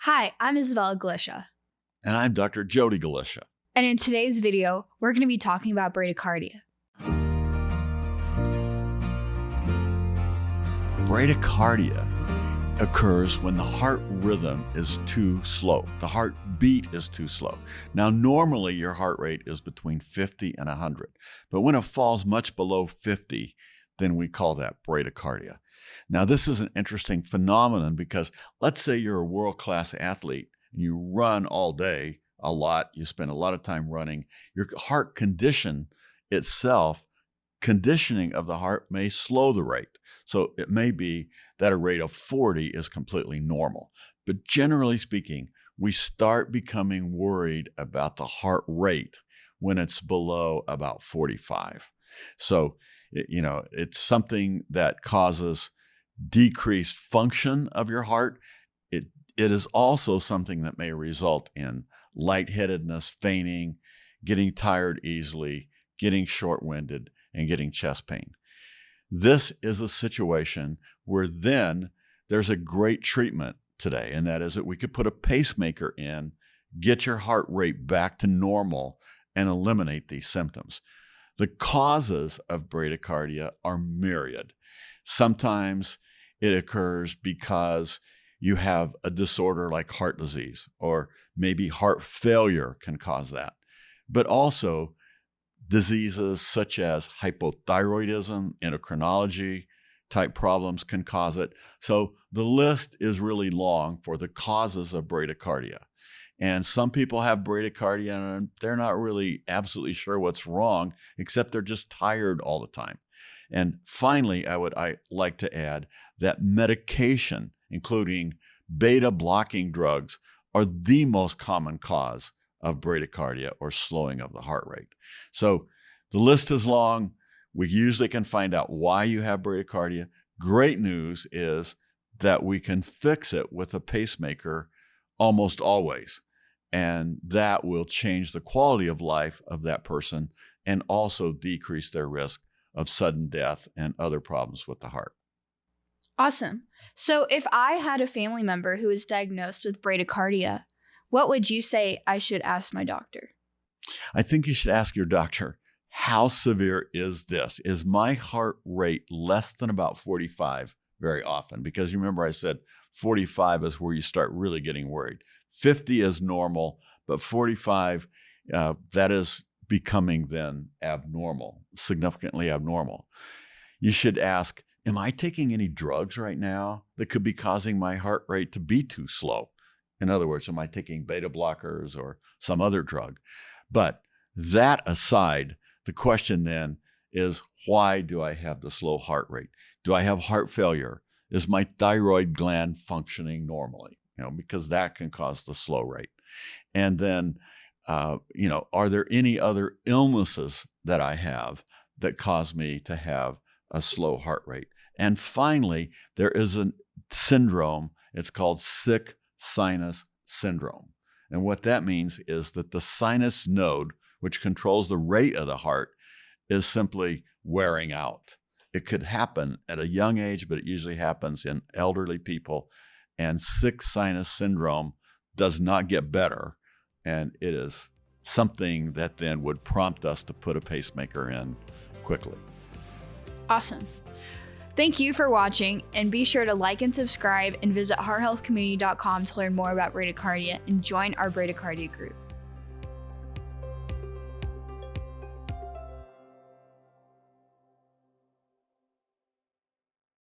Hi, I'm Isabella Galichia. And I'm Dr. Jody Galichia. And in today's video, we're going to be talking about bradycardia. Bradycardia occurs when the heart rhythm is too slow. The heartbeat is too slow. Now, normally your heart rate is between 50 and 100, but when it falls much below 50, then we call that bradycardia. Now, this is an interesting phenomenon because let's say you're a world-class athlete and you run all day a lot, you spend a lot of time running, your heart condition itself, conditioning of the heart may slow the rate. So it may be that a rate of 40 is completely normal. But generally speaking, we start becoming worried about the heart rate when it's below about 45. So, it's something that causes decreased function of your heart. It is also something that may result in lightheadedness, fainting, getting tired easily, getting short-winded, and getting chest pain. This is a situation where then there's a great treatment today, and that is that we could put a pacemaker in, get your heart rate back to normal, and eliminate these symptoms. The causes of bradycardia are myriad. Sometimes it occurs because you have a disorder like heart disease, or maybe heart failure can cause that. But also diseases such as hypothyroidism, endocrinology type problems can cause it. So the list is really long for the causes of bradycardia. And some people have bradycardia and they're not really absolutely sure what's wrong, except they're just tired all the time. And finally, I like to add that medication, including beta blocking drugs, are the most common cause of bradycardia or slowing of the heart rate. So the list is long. We usually can find out why you have bradycardia. Great news is that we can fix it with a pacemaker almost always. And that will change the quality of life of that person and also decrease their risk of sudden death and other problems with the heart. Awesome. So if I had a family member who was diagnosed with bradycardia, what would you say I should ask my doctor? I think you should ask your doctor, how severe is this? Is my heart rate less than about 45 very often? Because you remember I said 45 is where you start really getting worried. 50 is normal, but 45, that is becoming then abnormal, significantly abnormal. You should ask, am I taking any drugs right now that could be causing my heart rate to be too slow? In other words, am I taking beta blockers or some other drug? But that aside, the question then is, why do I have the slow heart rate? Do I have heart failure? Is my thyroid gland functioning normally? Because that can cause the slow rate. And then, are there any other illnesses that I have that cause me to have a slow heart rate? And finally, there is a syndrome. It's called sick sinus syndrome. And what that means is that the sinus node, which controls the rate of the heart, is simply wearing out. It could happen at a young age, but it usually happens in elderly people. And sick sinus syndrome does not get better. And it is something that then would prompt us to put a pacemaker in quickly. Awesome. Thank you for watching, and be sure to like and subscribe and visit hearthealthcommunity.com to learn more about bradycardia and join our bradycardia group.